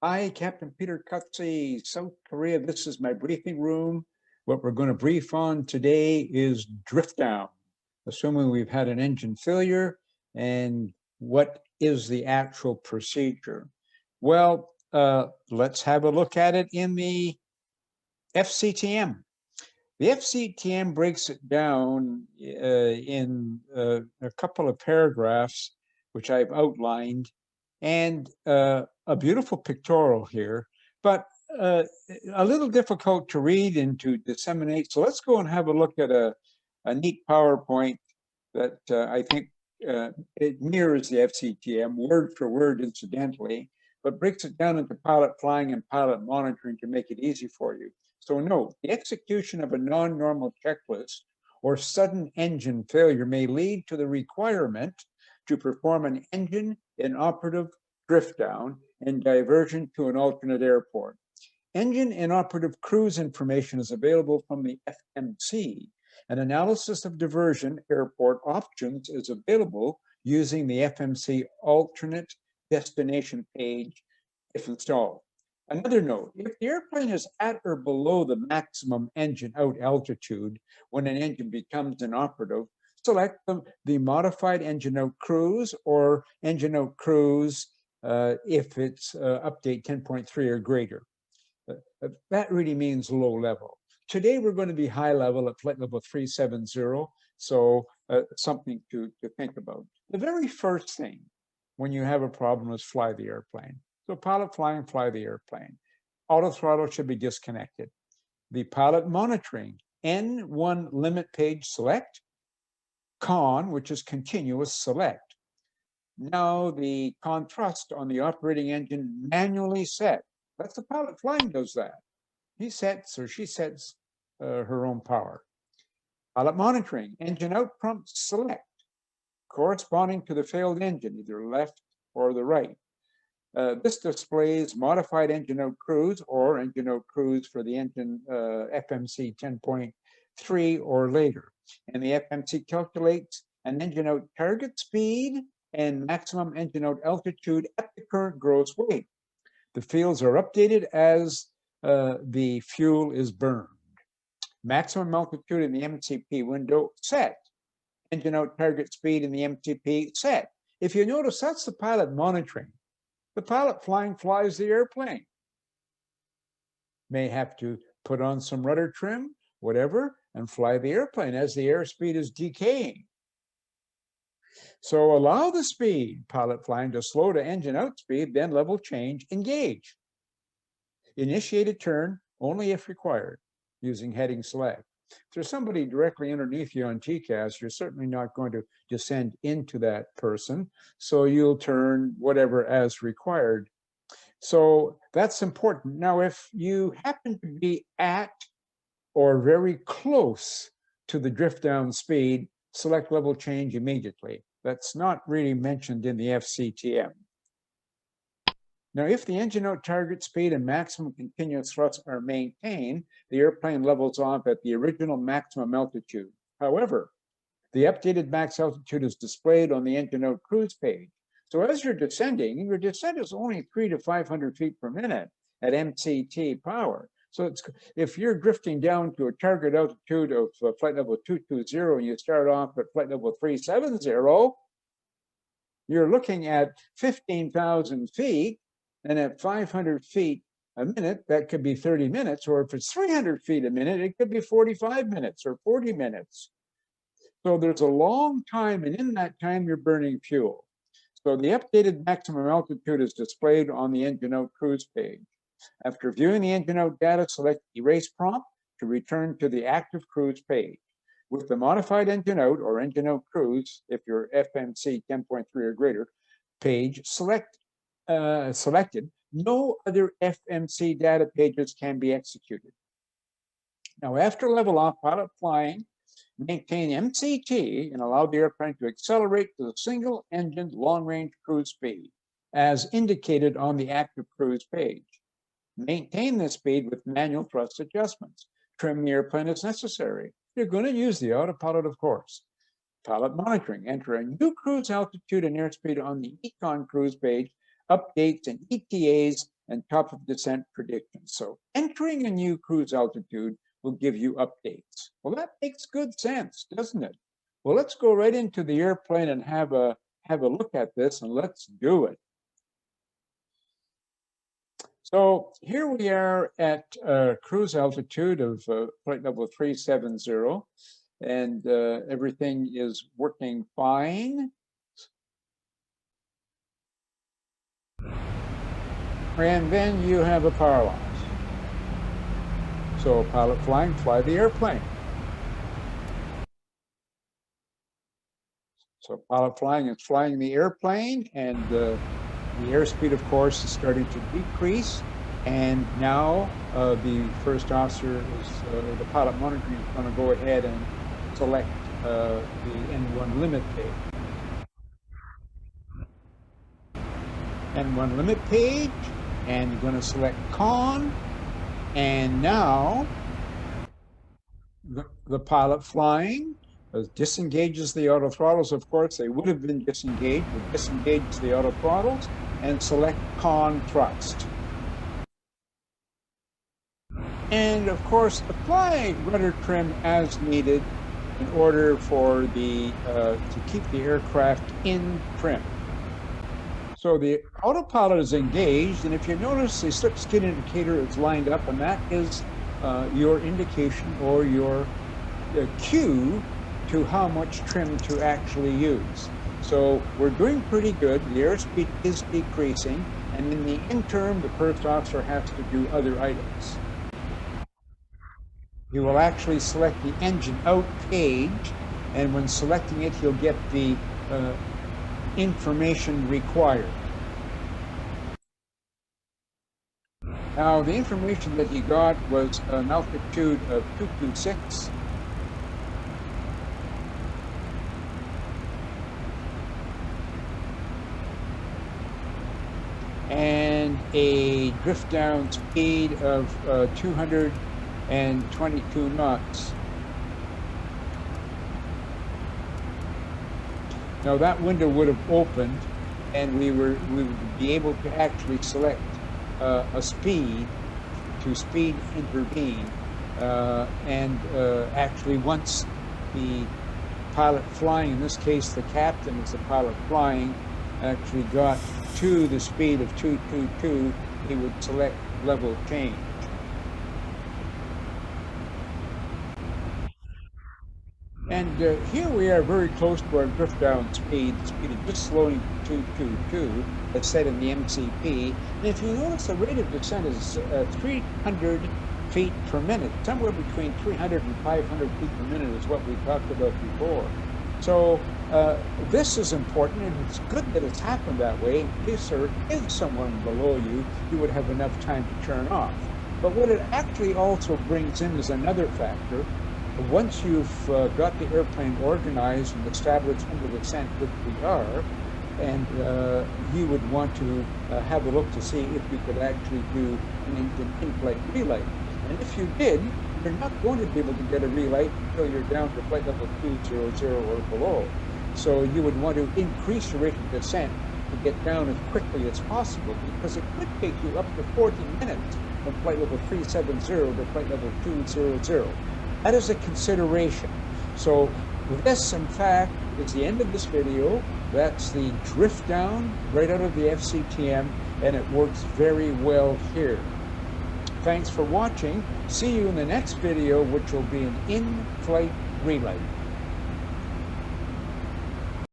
Hi, Captain Peter Cutsey, South Korea. This is my briefing room. What we're going to brief on today is drift down, assuming we've had an engine failure, and what is the actual procedure? Well, let's have a look at it in the FCTM. The FCTM breaks it down in a couple of paragraphs, which I've outlined, and a beautiful pictorial here, but a little difficult to read and to disseminate. So let's go and have a look at a neat PowerPoint that I think it mirrors the FCTM word for word, incidentally, but breaks it down into pilot flying and pilot monitoring to make it easy for you. So note, the execution of a non-normal checklist or sudden engine failure may lead to the requirement to perform an engine inoperative drift down and diversion to an alternate airport. Engine inoperative cruise information is available from the FMC. An analysis of diversion airport options is available using the FMC alternate destination page if installed. Another note, if the airplane is at or below the maximum engine out altitude when an engine becomes inoperative, select the modified engine out cruise or engine out cruise if it's update 10.3 or greater. That really means low level. Today we're going to be high level at flight level 370, so something to think about. The very first thing when you have a problem is fly the airplane. So pilot flying, fly the airplane. Auto throttle should be disconnected. The pilot monitoring, N1 limit page select, CON, which is continuous select. Now the CON thrust on the operating engine manually set. That's the pilot flying does that. He sets or she sets her own power. Pilot monitoring, engine out prompt select, corresponding to the failed engine, either left or the right. This displays modified engine out cruise or engine out cruise for the engine FMC 10.3 or later. And the FMC calculates an engine out target speed and maximum engine out altitude at the current gross weight. The fields are updated as the fuel is burned. Maximum altitude in the MCP window set. Engine out target speed in the MCP set. If you notice, that's the pilot monitoring. The pilot flying flies the airplane. May have to put on some rudder trim, whatever, and fly the airplane as the airspeed is decaying. So allow the speed, pilot flying, to slow to engine out speed, then level change, engage. Initiate a turn only if required, using heading select. If there's somebody directly underneath you on TCAS, you're certainly not going to descend into that person, so you'll turn whatever as required. So that's important. Now, if you happen to be at or very close to the drift down speed, select level change immediately. That's not really mentioned in the FCTM. Now, if the engine out target speed and maximum continuous thrust are maintained, the airplane levels off at the original maximum altitude. However, the updated max altitude is displayed on the engine out cruise page. So as you're descending, your descent is only 300 to 500 feet per minute at MCT power. So if you're drifting down to a target altitude of flight level 220 and you start off at flight level 370, you're looking at 15,000 feet. And at 500 feet a minute, that could be 30 minutes, or if it's 300 feet a minute, it could be 45 minutes or 40 minutes. So there's a long time, and in that time, you're burning fuel. So the updated maximum altitude is displayed on the engine out cruise page. After viewing the engine out data, select Erase Prompt to return to the active cruise page. With the modified engine out or engine out cruise, if you're FMC 10.3 or greater, page selected, no other FMC data pages can be executed. Now, after level off, pilot flying, maintain MCT and allow the airplane to accelerate to the single engine long-range cruise speed, as indicated on the active cruise page. Maintain this speed with manual thrust adjustments. Trim the airplane as necessary. You're going to use the autopilot, of course. Pilot monitoring. Enter a new cruise altitude and airspeed on the Econ cruise page. Updates and ETAs and top of descent predictions. So entering a new cruise altitude will give you updates. Well, that makes good sense, doesn't it? Well, let's go right into the airplane and have a look at this, and let's do it. So here we are at cruise altitude of flight level 370, and everything is working fine. And then you have a power loss. So pilot flying, fly the airplane. So pilot flying is flying the airplane, and the airspeed, of course, is starting to decrease. And now the first officer is, the pilot monitoring is going to go ahead and select the N1 limit page. N1 limit page, and you're going to select con, and now the pilot flying disengages the auto throttles. Of course, they would have been disengaged, but disengages the auto throttles and select con thrust. And of course, apply rudder trim as needed in order for the to keep the aircraft in trim. So the autopilot is engaged, and if you notice, the slip skid indicator is lined up, and that is your indication or your cue to how much trim to actually use. So we're doing pretty good. The airspeed is decreasing, and in the interim, the first officer has to do other items. He will actually select the engine out page, and when selecting it, he'll get the information required. Now, the information that he got was an altitude of 226. And a drift down speed of 222 knots. Now that window would have opened, and we would be able to actually select a speed to speed intervene, and actually once the pilot flying, in this case the captain is the pilot flying, actually got to the speed of 222, he would select level change. And here we are very close to our drift down speed. The speed is just slowing to 222, as said in the MCP. And if you notice, the rate of descent is 300 feet per minute. Somewhere between 300 and 500 feet per minute is what we talked about before. So this is important, and it's good that it's happened that way. In case there is someone below you, you would have enough time to turn off. But what it actually also brings in is another factor. Once you've got the airplane organized and established under the descent, which we are, and you would want to have a look to see if you could actually do an engine in-flight relight. And if you did, you're not going to be able to get a relight until you're down to flight level 200 or below. So you would want to increase your rate of descent to get down as quickly as possible, because it could take you up to 40 minutes from flight level 370 to flight level 200. That is a consideration. So this, in fact, is the end of this video. That's the drift down right out of the FCTM, and it works very well here. Thanks for watching. See you in the next video, which will be an in-flight relight.